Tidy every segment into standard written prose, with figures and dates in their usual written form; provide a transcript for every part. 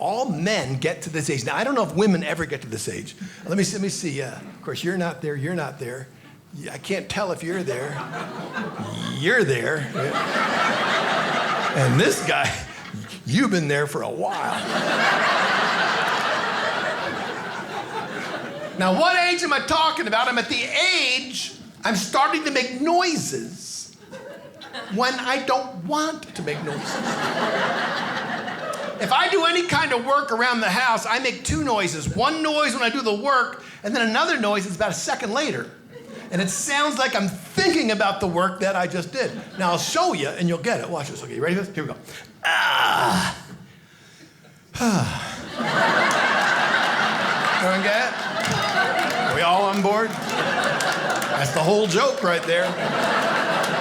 all men get to this age. Now, I don't know if women ever get to this age. Let me see. Of course, you're not there. I can't tell if you're there. You're there. And this guy, you've been there for a while. Now, what age am I talking about? I'm at the age I'm starting to make noises when I don't want to make noises. If I do any kind of work around the house, I make two noises. One noise when I do the work, and then another noise is about a second later. And it sounds like I'm thinking about the work that I just did. Now, I'll show you, and you'll get it. Watch this. Okay, you ready for this? Here we go. Everyone get it? Are we all on board? That's the whole joke right there.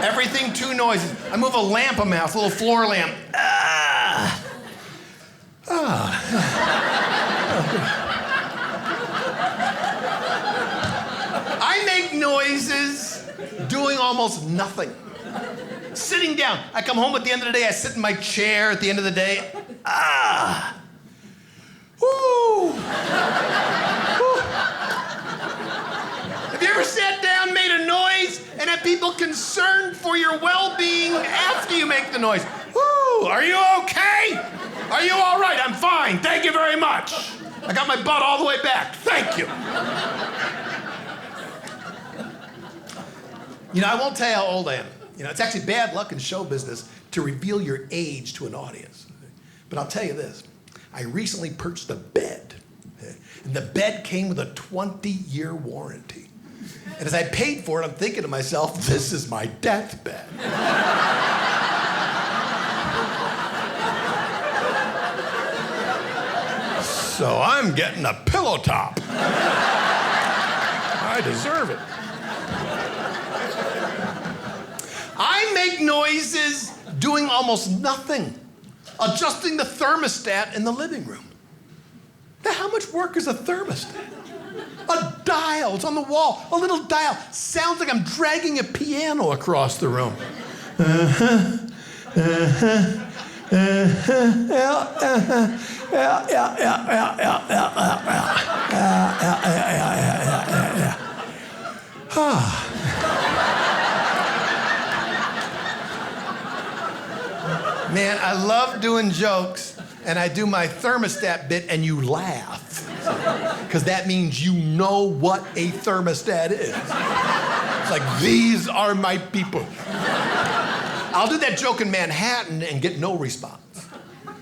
Everything, two noises. I move a lamp in my house, a little floor lamp. I make noises doing almost nothing. Sitting down. I come home at the end of the day, I sit in my chair at the end of the day. Woo! Have you ever sat down, made a noise, and had people concerned for your well-being after you make the noise? Woo! Are you okay? Are you all right? I'm fine. Thank you very much. I got my butt all the way back. Thank you. You know, I won't tell you how old I am. You know, it's actually bad luck in show business to reveal your age to an audience. But I'll tell you this. I recently purchased a bed. And the bed came with a 20-year warranty. And as I paid for it, I'm thinking to myself, this is my deathbed. So I'm getting a pillow top. I deserve it. I make noises doing almost nothing, adjusting the thermostat in the living room. Now, how much work is a thermostat? A dial, it's on the wall, a little dial. Sounds like I'm dragging a piano across the room. Man, I love doing jokes, and I do my thermostat bit, and you laugh. Because that means you know what a thermostat is. It's like, these are my people. I'll do that joke in Manhattan and get no response.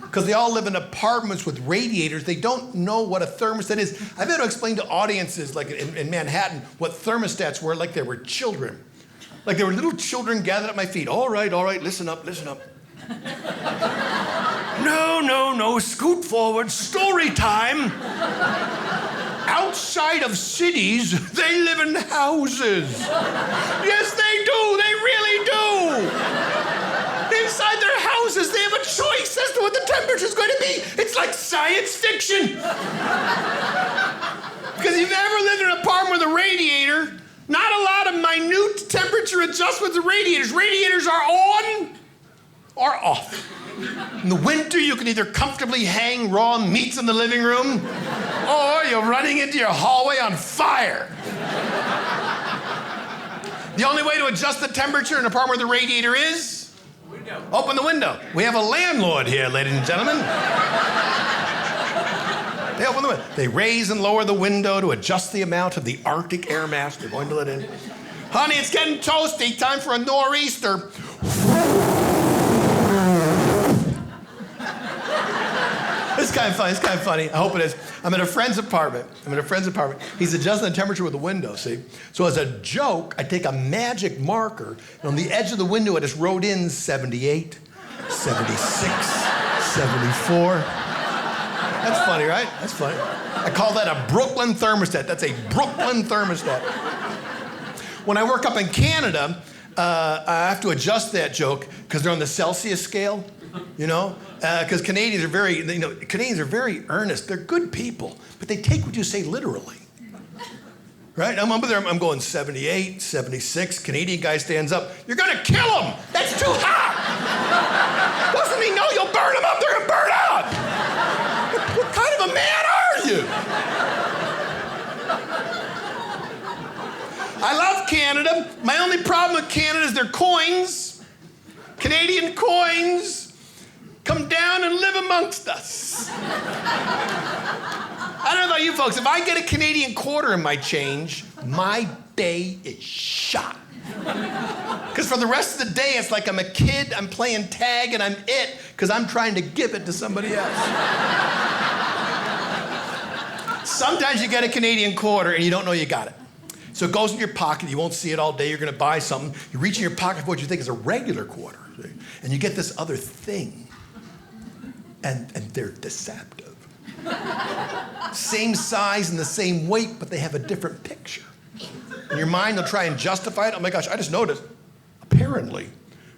Because they all live in apartments with radiators. They don't know what a thermostat is. I've had to explain to audiences, like in Manhattan, what thermostats were, like they were children. Like they were little children gathered at my feet. All right, listen up. No, scoot forward, story time. Outside of cities, they live in houses. Yes, they do, they really do. Inside their houses, they have a choice as to what the temperature's going to be. It's like science fiction. Because if you've ever lived in an apartment with a radiator, not a lot of minute temperature adjustments of radiators. Radiators are on or off. In the winter, you can either comfortably hang raw meats in the living room, or you're running into your hallway on fire. The only way to adjust the temperature in an apartment where the radiator is? Window. Open the window. We have a landlord here, ladies and gentlemen. They open the window. They raise and lower the window to adjust the amount of the Arctic air mass they're going to let in. Honey, it's getting toasty. Time for a nor'easter. It's kind of funny. I hope it is. I'm in a friend's apartment. He's adjusting the temperature with the window, see? So as a joke, I take a magic marker, and on the edge of the window, I just wrote in 78, 76, 74. That's funny, right? That's funny. I call that a Brooklyn thermostat. That's a Brooklyn thermostat. When I work up in Canada, I have to adjust that joke because they're on the Celsius scale. You know, because Canadians are very earnest. They're good people, but they take what you say literally. Right? I'm up there, I'm going 78, 76. Canadian guy stands up. You're going to kill him. That's too hot. Doesn't he know you'll burn him up? They're going to burn out. of a man are you? I love Canada. My only problem with Canada is their coins. Canadian coins. Come down and live amongst us. I don't know about you folks. If I get a Canadian quarter in my change, my day is shot. Because for the rest of the day, it's like I'm a kid, I'm playing tag, and I'm it, because I'm trying to give it to somebody else. Sometimes you get a Canadian quarter and you don't know you got it. So it goes in your pocket, you won't see it all day, you're gonna buy something, you reach in your pocket for what you think is a regular quarter, see? And you get this other thing, and they're deceptive. Same size and the same weight, but they have a different picture. In your mind, they'll try and justify it. Oh my gosh, I just noticed, apparently,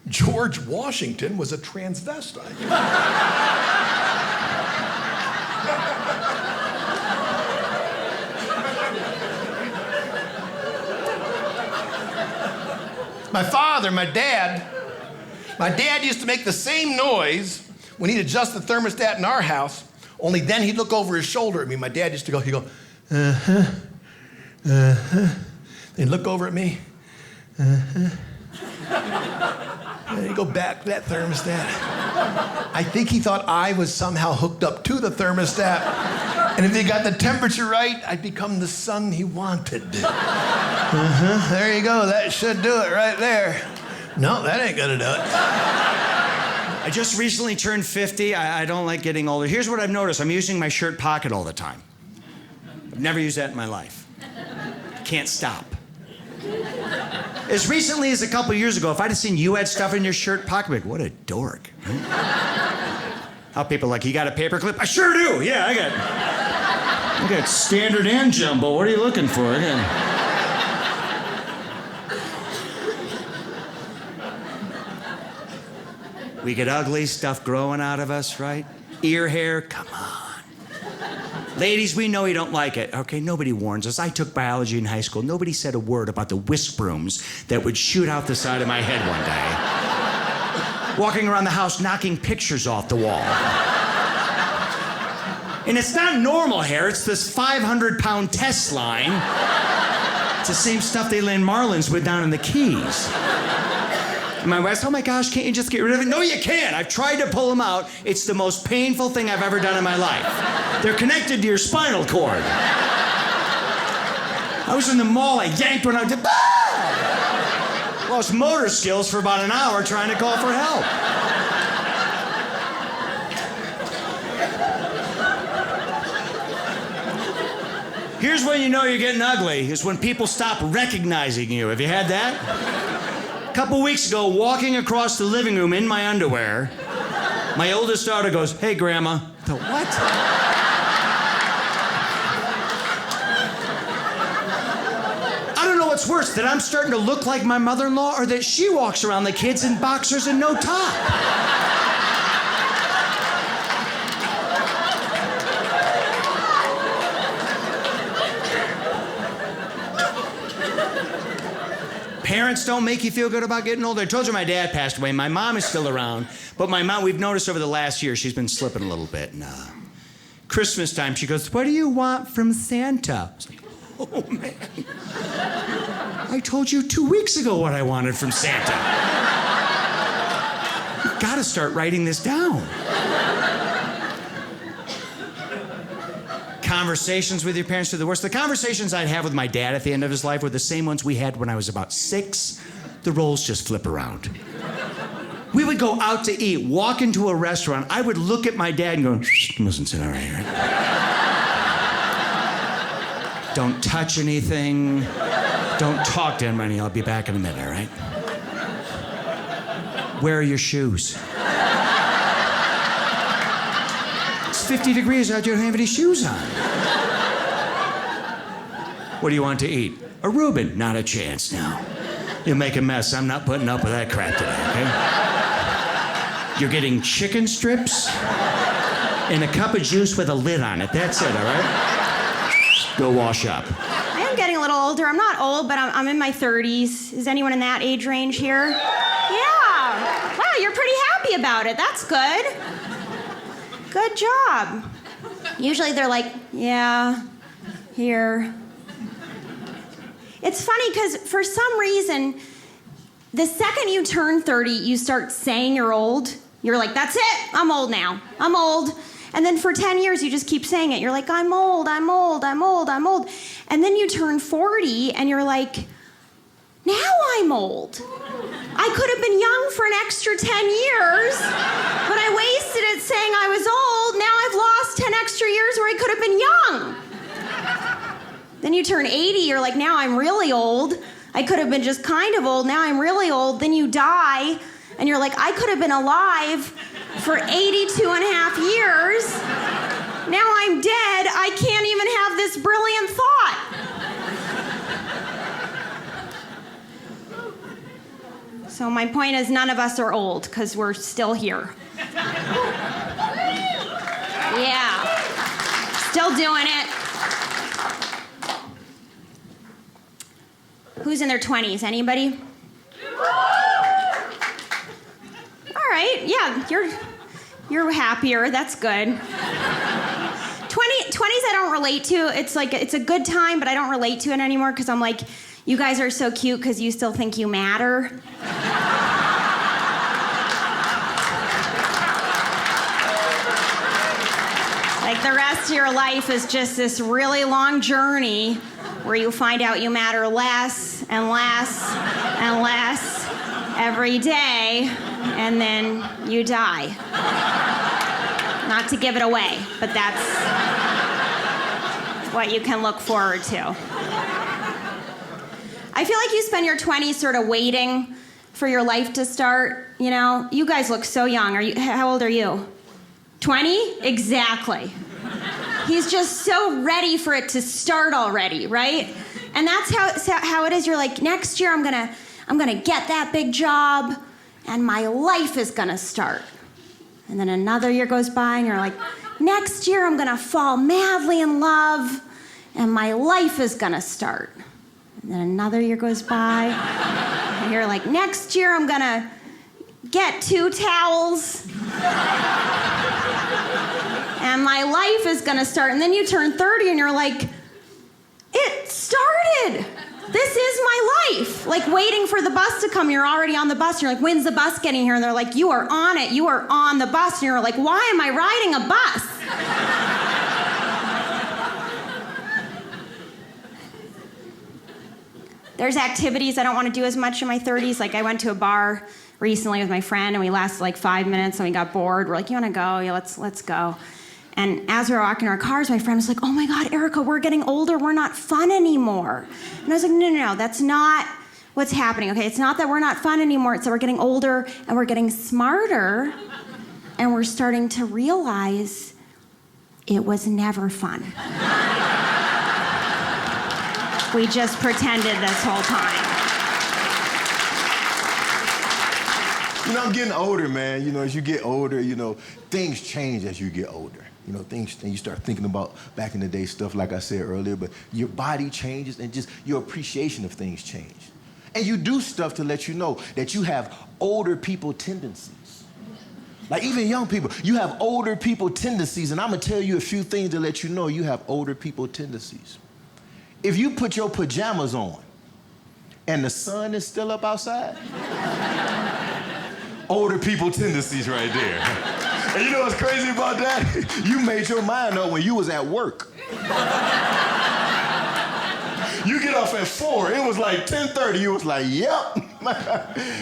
George Washington was a transvestite. My dad used to make the same noise when he'd adjust the thermostat in our house, only then he'd look over his shoulder at me. My dad used to go, he'd go, uh-huh, uh-huh. He'd look over at me, uh-huh. And he'd go back to that thermostat. I think he thought I was somehow hooked up to the thermostat, and if he got the temperature right, I'd become the son he wanted. Uh-huh, there you go, that should do it right there. No, that ain't gonna do it. I just recently turned 50. I don't like getting older. Here's what I've noticed. I'm using my shirt pocket all the time. I've never used that in my life. Can't stop. As recently as a couple years ago, if I'd have seen you had stuff in your shirt pocket, I'd be like, what a dork. How people are like, you got a paperclip? I sure do. Yeah, I got standard and jumbo. What are you looking for? We get ugly stuff growing out of us, right? Ear hair, come on. Ladies, we know you don't like it. Okay, nobody warns us. I took biology in high school. Nobody said a word about the whisk brooms that would shoot out the side of my head one day. Walking around the house knocking pictures off the wall. And it's not normal hair, it's this 500-pound test line. It's the same stuff they land marlins with down in the Keys. And my wife's, oh my gosh, can't you just get rid of it? No, you can't. I've tried to pull them out. It's the most painful thing I've ever done in my life. They're connected to your spinal cord. I was in the mall, I yanked one out. Lost motor skills for about an hour trying to call for help. Here's when you know you're getting ugly, is when people stop recognizing you. Have you had that? A couple weeks ago, walking across the living room in my underwear, my oldest daughter goes, hey, Grandma. I thought, what? I don't know what's worse, that I'm starting to look like my mother-in-law or that she walks around the kids in boxers and no top. Parents don't make you feel good about getting older. I told you my dad passed away. My mom is still around. But my mom, we've noticed over the last year, she's been slipping a little bit. And Christmas time, she goes, what do you want from Santa? I was like, oh, man. I told you 2 weeks ago what I wanted from Santa. You've got to start writing this down. Conversations with your parents are the worst. The conversations I'd have with my dad at the end of his life were the same ones we had when I was about 6. The roles just flip around. We would go out to eat, walk into a restaurant. I would look at my dad and go, listen, sit all right? Don't touch anything. Don't talk to anybody. I'll be back in a minute, all right? Where are your shoes? 50 degrees out, you don't have any shoes on. What do you want to eat? A Reuben? Not a chance, no. You'll make a mess. I'm not putting up with that crap today, okay? You're getting chicken strips and a cup of juice with a lid on it. That's it, all right? Go wash up. I am getting a little older. I'm not old, but I'm in my 30s. Is anyone in that age range here? Yeah. Wow, you're pretty happy about it. That's good. Good job. Usually they're like, yeah, here. It's funny because for some reason, the second you turn 30, you start saying you're old. You're like, that's it, I'm old now, I'm old. And then for 10 years, you just keep saying it. You're like, I'm old, I'm old, I'm old, I'm old. And then you turn 40 and you're like, now I'm old. I could have been young for an extra 10 years, but I wasted it saying I was old. Now I've lost 10 extra years where I could have been young. Then you turn 80, you're like, now I'm really old. I could have been just kind of old, now I'm really old. Then you die, and you're like, I could have been alive for 82 and a half years. Now I'm dead, I can't even have this brilliant thought. So my point is none of us are old, because we're still here. Yeah, still doing it. Who's in their 20s? Anybody? All right, yeah, you're happier. That's good. 20s I don't relate to. It's like it's a good time, but I don't relate to it anymore because I'm like, you guys are so cute because you still think you matter. Like the rest of your life is just this really long journey where you find out you matter less and less and less every day, and then you die. Not to give it away, but that's what you can look forward to. I feel like you spend your 20s sort of waiting for your life to start, you know? You guys look so young. How old are you? 20? Exactly. He's just so ready for it to start already, right? And that's how it is. You're like, next year I'm gonna get that big job and my life is gonna start. And then another year goes by and you're like, next year I'm gonna fall madly in love and my life is gonna start. And then another year goes by and you're like, next year I'm gonna get 2 towels and my life is gonna start. And then you turn 30 and you're like, it started. This is my life. Like waiting for the bus to come, you're already on the bus. And you're like, when's the bus getting here? And they're like, you are on it. You are on the bus. And you're like, why am I riding a bus? There's activities I don't want to do as much in my 30s. Like I went to a bar recently with my friend and we lasted like 5 minutes and we got bored. We're like, you want to go? Yeah, let's go. And as we were walking in our cars, my friend was like, oh my God, Erica, we're getting older. We're not fun anymore. And I was like, no, that's not what's happening, okay? It's not that we're not fun anymore. It's that we're getting older and we're getting smarter and we're starting to realize it was never fun. We just pretended this whole time. You know, I'm getting older, man. You know, as you get older, you know, things change as you get older. You know, things, and you start thinking about back in the day stuff, like I said earlier, but your body changes and just your appreciation of things change. And you do stuff to let you know that you have older people tendencies. Like even young people, you have older people tendencies, and I'm gonna tell you a few things to let you know you have older people tendencies. If you put your pajamas on and the sun is still up outside, older people tendencies right there. And you know what's crazy about that? You made your mind up when you was at work. You get off at 4, it was like 10:30, you was like, yep.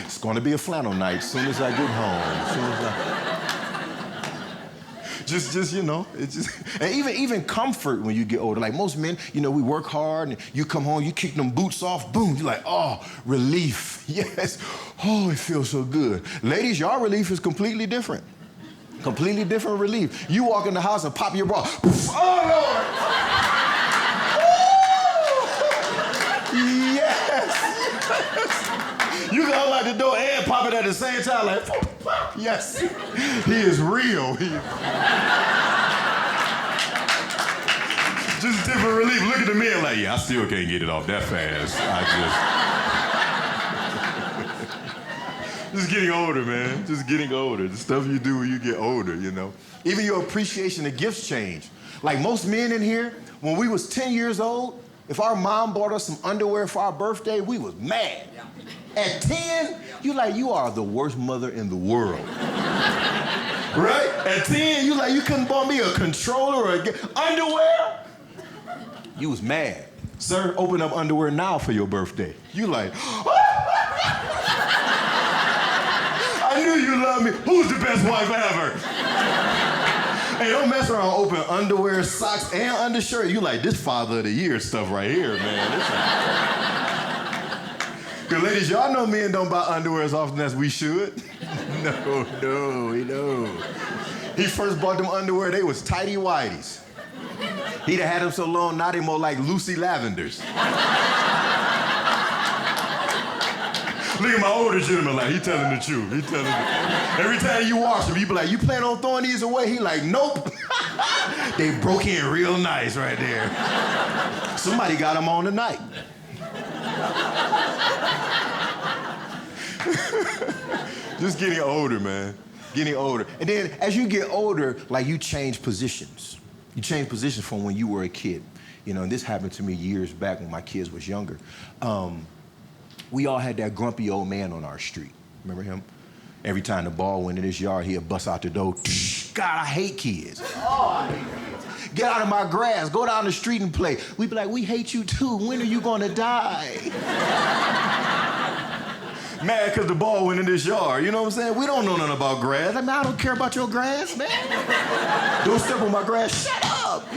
It's gonna be a flannel night as soon as I get home. Just, you know, it's just, and even comfort when you get older. Like most men, you know, we work hard and you come home, you kick them boots off, boom, you're like, oh, relief, yes. Oh, it feels so good. Ladies, y'all relief is completely different. Completely different relief. You walk in the house and pop your bra. Oh, Lord. Yes. You can unlock the door and pop it at the same time, like, yes. He is real. Just different relief. Look at the men like, yeah, I still can't get it off that fast. Just getting older, man. Just getting older. The stuff you do when you get older, you know. Even your appreciation of gifts change. Like most men in here, when we was 10 years old, if our mom bought us some underwear for our birthday, we was mad. At 10, you are the worst mother in the world. Right? At 10, you couldn't buy me a controller or underwear? You was mad. Sir, open up underwear now for your birthday. You like, I knew you loved me. Who's the best wife ever? Hey, don't mess around, open underwear, socks, and undershirt. You like, this Father of the Year stuff right here, man. Because ladies, y'all know men don't buy underwear as often as we should. No. He first bought them underwear, they was tighty whities. He'd have had them so long, now they more like Lucy Lavenders. Look at my older gentleman, like, he telling the truth. Every time you wash him, you be like, you plan on throwing these away? He like, nope. They broke in real nice right there. Somebody got them on tonight. Just getting older, man. Getting older. And then as you get older, like you change positions. You change positions from when you were a kid. You know, and this happened to me years back when my kids was younger. We all had that grumpy old man on our street. Remember him? Every time the ball went in his yard, he'd bust out the door. God, I hate kids. Oh, I hate kids. Get out of my grass. Go down the street and play. We'd be like, we hate you too. When are you going to die? Mad because the ball went in this yard. You know what I'm saying? We don't know nothing about grass. I mean, I don't care about your grass, man. Don't step on my grass. Shut up.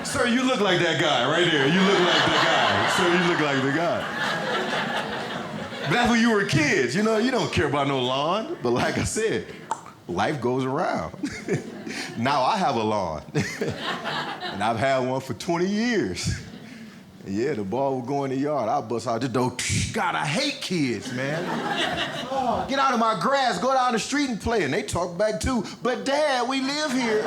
Sir, you look like that guy right there. You look like the guy. Sir, you look like the guy. But that's when you were kids. You know, you don't care about no lawn. But like I said, life goes around. Now I have a lawn. And I've had one for 20 years. And yeah, the ball would go in the yard. I'll bust out the door. God, I hate kids, man. Oh, get out of my grass. Go down the street and play. And they talk back too. But Dad, we live here.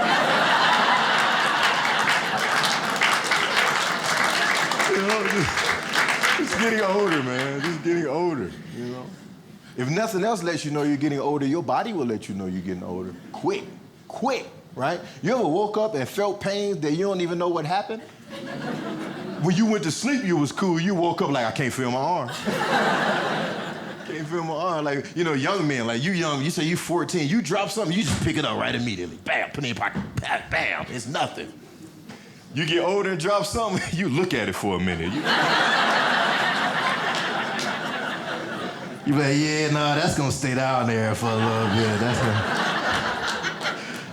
You know, just getting older, man. Just getting older, you know. If nothing else lets you know you're getting older, your body will let you know you're getting older. Quick, right? You ever woke up and felt pains that you don't even know what happened? When you went to sleep, you was cool. You woke up like, I can't feel my arm. Can't feel my arm. Like, you know, young men, like you young, you say you 14, you drop something, you just pick it up right immediately. Bam, put it in your pocket, bam, it's nothing. You get older and drop something, you look at it for a minute. You be like, yeah, no, that's gonna stay down there for a little bit.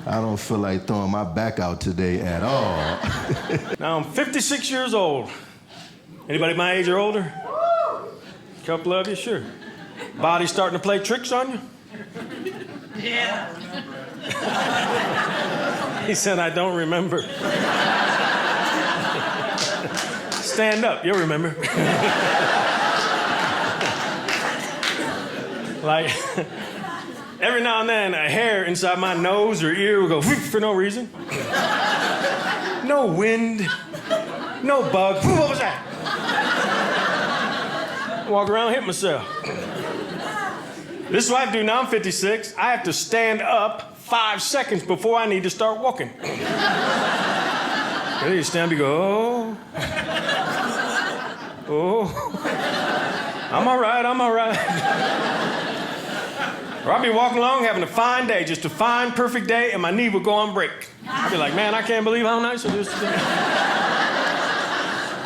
I don't feel like throwing my back out today at all. Now I'm 56 years old. Anybody my age or older? A couple of you, sure. Body starting to play tricks on you? Yeah. He said, I don't remember. Stand up, you'll remember. Like, every now and then, a hair inside my nose or ear will go for no reason. No wind, no bug. What was that? Walk around, hit myself. This is what I do now. I'm 56. I have to stand up 5 seconds before I need to start walking. You stand up, you go, oh. I'm all right. Or I'll be walking along having a fine day, just a fine, perfect day, and my knee will go on break. I'll be like, man, I can't believe how nice it is today.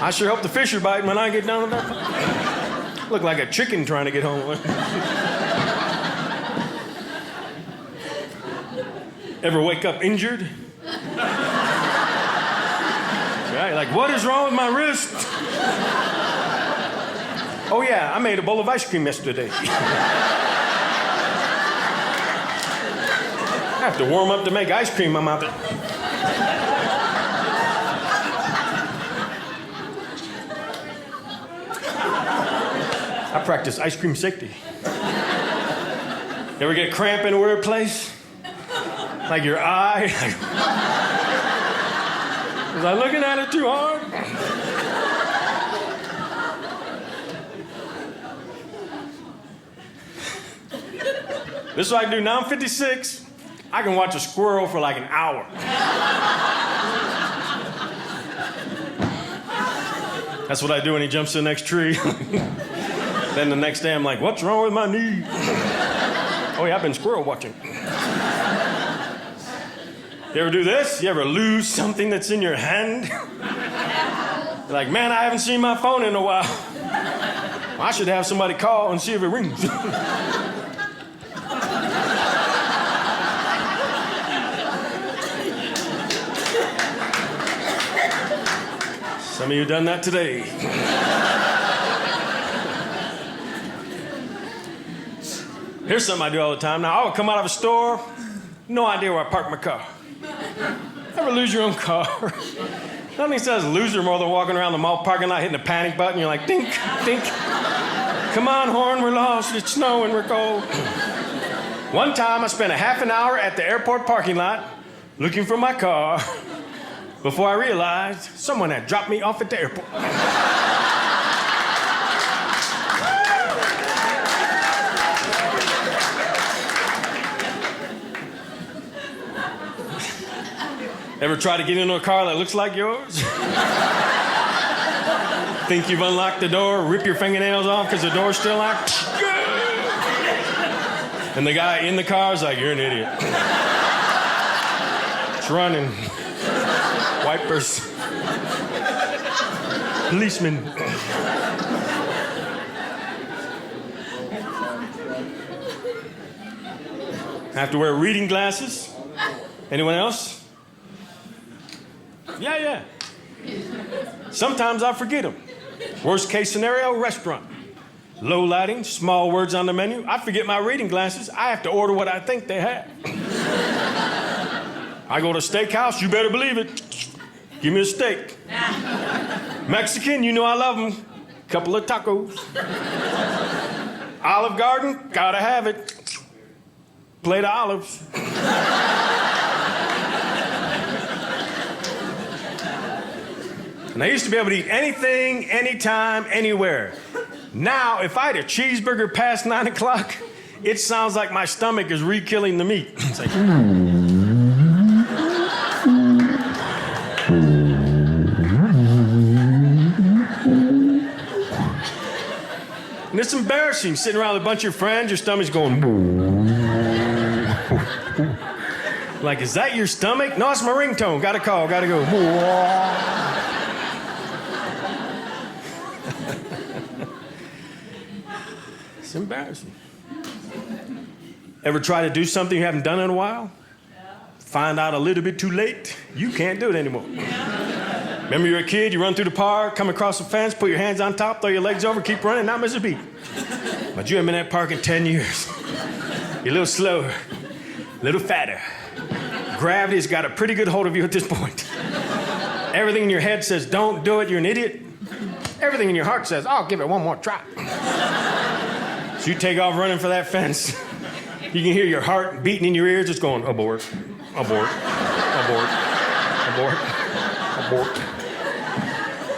I sure hope the fish are biting when I get down to that. Look like a chicken trying to get home. Ever wake up injured? Right, like, what is wrong with my wrist? Oh yeah, I made a bowl of ice cream yesterday. I have to warm up to make ice cream. I'm out there. I practice ice cream safety. You ever get a cramp in a weird place? Like your eye? Was I looking at it too hard? This is what I can do. Now I'm 56. I can watch a squirrel for like an hour. That's what I do when he jumps to the next tree. Then the next day I'm like, what's wrong with my knee? Oh yeah, I've been squirrel watching. You ever do this? You ever lose something that's in your hand? You're like, man, I haven't seen my phone in a while. Well, I should have somebody call and see if it rings. Some of you done that today. Here's something I do all the time. Now, I would come out of a store, no idea where I parked my car. Ever lose your own car? Nothing says loser more than walking around the mall parking lot hitting the panic button. You're like, dink, dink. Come on, horn, we're lost. It's snowing, we're cold. One time, I spent a half an hour at the airport parking lot looking for my car before I realized someone had dropped me off at the airport. Ever try to get into a car that looks like yours? Think you've unlocked the door, rip your fingernails off because the door's still locked? And the guy in the car is like, you're an idiot. It's running. Wipers. Policemen. I have to wear reading glasses. Anyone else? Yeah. Sometimes I forget them. Worst case scenario, restaurant. Low lighting, small words on the menu. I forget my reading glasses. I have to order what I think they have. I go to a steakhouse, you better believe it. Give me a steak. Mexican, you know I love them. Couple of tacos. Olive Garden, gotta have it. Plate of olives. And I used to be able to eat anything, anytime, anywhere. Now, if I had a cheeseburger past 9 o'clock, it sounds like my stomach is re-killing the meat. It's like, and it's embarrassing, sitting around with a bunch of your friends, your stomach's going, like, is that your stomach? No, it's my ringtone. Gotta call, gotta go. It's embarrassing. Ever try to do something you haven't done in a while? Find out a little bit too late, you can't do it anymore. Remember you're a kid, you run through the park, come across the fence, put your hands on top, throw your legs over, keep running, not miss a beat. But you haven't been in that park in 10 years. You're a little slower, a little fatter. Gravity's got a pretty good hold of you at this point. Everything in your head says, don't do it, you're an idiot. Everything in your heart says, I'll give it one more try. So you take off running for that fence. You can hear your heart beating in your ears, just going, abort, abort, abort, abort, abort.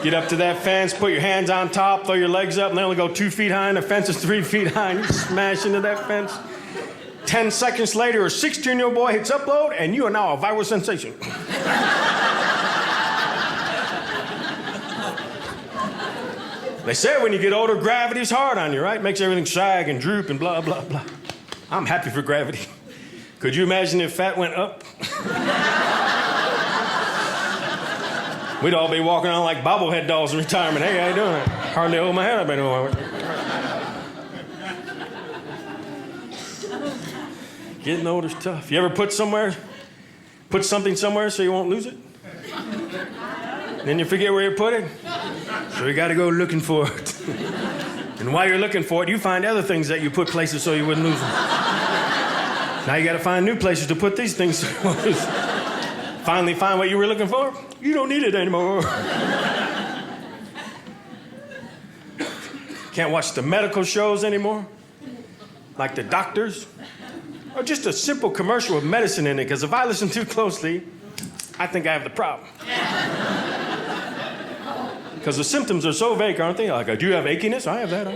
Get up to that fence, put your hands on top, throw your legs up, and they only go 2 feet high, and the fence is 3 feet high, and you smash into that fence. 10 seconds later, a 16-year-old boy hits upload, and you are now a viral sensation. They say when you get older, gravity's hard on you, right? Makes everything sag and droop and blah, blah, blah. I'm happy for gravity. Could you imagine if fat went up? We'd all be walking around like bobblehead dolls in retirement. Hey, how you doing? Hardly hold my head up anymore. Getting older's tough. You ever put something somewhere so you won't lose it? Then you forget where you put it? So you gotta go looking for it. And while you're looking for it, you find other things that you put places so you wouldn't lose them. Now you gotta find new places to put these things so you won't lose them. Finally find what you were looking for? You don't need it anymore. Can't watch the medical shows anymore? Like the doctors? Or just a simple commercial with medicine in it, because if I listen too closely, I think I have the problem. Because the symptoms are so vague, aren't they? Like, do you have achiness? I have that.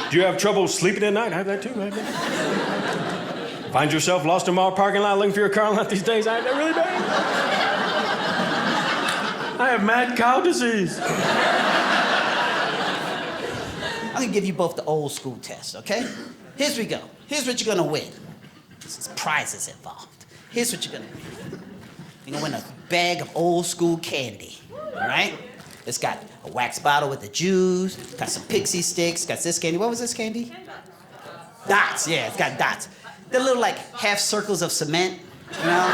Do you have trouble sleeping at night? I have that too. I have that. Find yourself lost in a mall parking lot looking for your car lot these days? I have that really bad. I have mad cow disease. I'm gonna give you both the old school test, okay? Here's we go. Here's what you're gonna win. There's prizes involved. Here's what you're gonna win. You're gonna win a bag of old school candy, all right? It's got a wax bottle with the juice, got some pixie sticks, got this candy. What was this candy? Dots, yeah, it's got dots. They're little like half circles of cement, you know?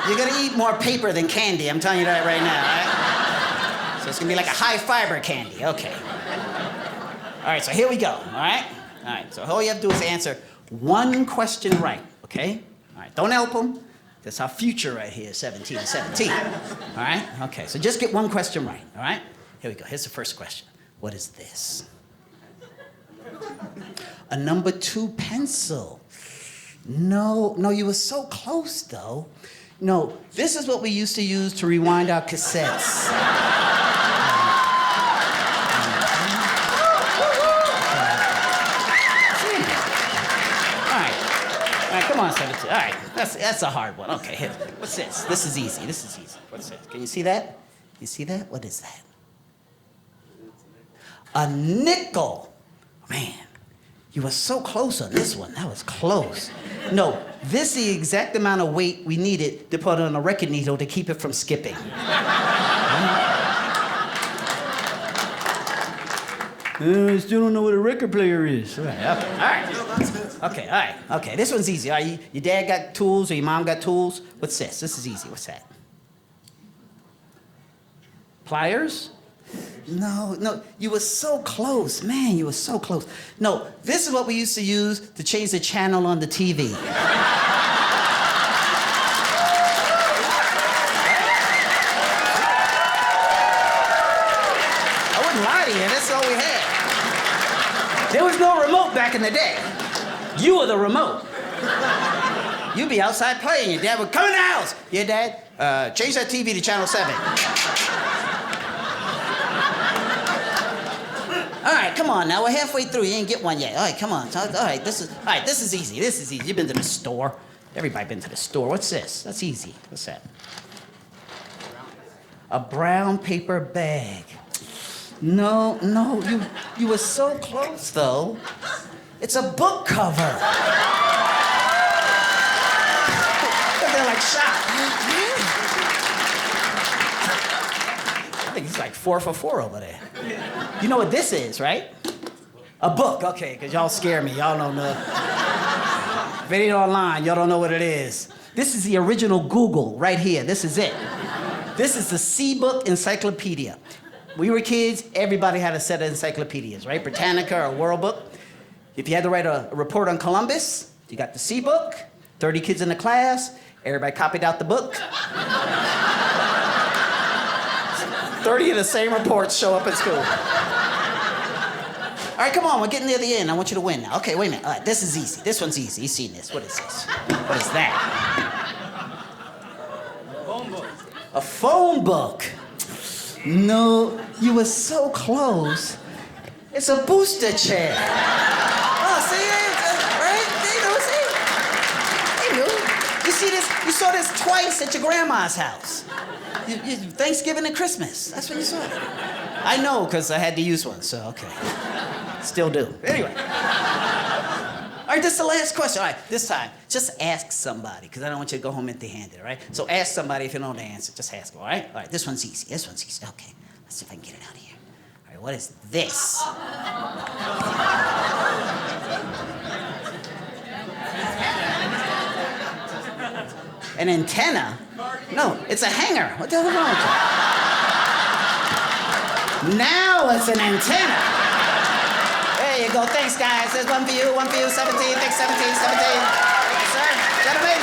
You're gonna eat more paper than candy, I'm telling you that right now, all right? So it's gonna be like a high fiber candy, okay. All right, so here we go, all right? All right, so all you have to do is answer one question right, okay? All right, don't help them. That's our future right here, 17. All right? Okay, so just get one question right, all right? Here we go, here's the first question. What is this? A number 2 pencil. No, you were so close though. No, this is what we used to use to rewind our cassettes. Come on, 17. All right, that's a hard one. Okay, here. What's this? This is easy. What's this? Can you see that? You see that? What is that? A nickel. Man, you were so close on this one. That was close. No, this is the exact amount of weight we needed to put on a record needle to keep it from skipping. I still don't know what a record player is. All right. Okay, this one's easy. All right, your dad got tools or your mom got tools? What's this? This is easy. What's that? Pliers? No, you were so close. Man, you were so close. No, this is what we used to use to change the channel on the TV. I wouldn't lie to you, that's all we had. There was no remote back in the day. You were the remote. You'd be outside playing. Your dad would come in the house. Yeah, Dad, change that TV to channel 7. All right, come on now. We're halfway through. You ain't get one yet. All right, come on. All right, this is easy. This is easy. You've been to the store. Everybody been to the store. What's this? That's easy. What's that? A brown paper bag. No, you were so close though. It's a book cover. They're like shot. I think it's like 4 for 4 over there. You know what this is, right? A book, okay, because y'all scare me. Y'all don't know. If it ain't online, y'all don't know what it is. This is the original Google right here. This is it. This is the C-Book Encyclopedia. We were kids, everybody had a set of encyclopedias, right? Britannica or World Book. If you had to write a report on Columbus, you got the C-Book, 30 kids in the class, everybody copied out the book. 30 of the same reports show up at school. All right, come on, we're getting near the end. I want you to win now. Okay, wait a minute. All right, this is easy. This one's easy. You've seen this. What is this? What is that? A phone book. No, you were so close. It's a booster chair. Oh, see it? Right? There you go, see? Hey, you see this? You saw this twice at your grandma's house. Thanksgiving and Christmas. That's when you saw it. I know, because I had to use one, so okay. Still do. Anyway. All right, this is the last question. All right, this time, just ask somebody, because I don't want you to go home empty-handed, all right? So ask somebody if you know the answer. Just ask them, all right? All right, this one's easy. This one's easy. Okay, let's see if I can get it out of here. All right, what is this? An antenna? No, it's a hanger. What the hell is wrong with you? Now it's an antenna. There you go. Thanks, guys. There's one for you, 17. Thanks, 17. Sir, gentlemen.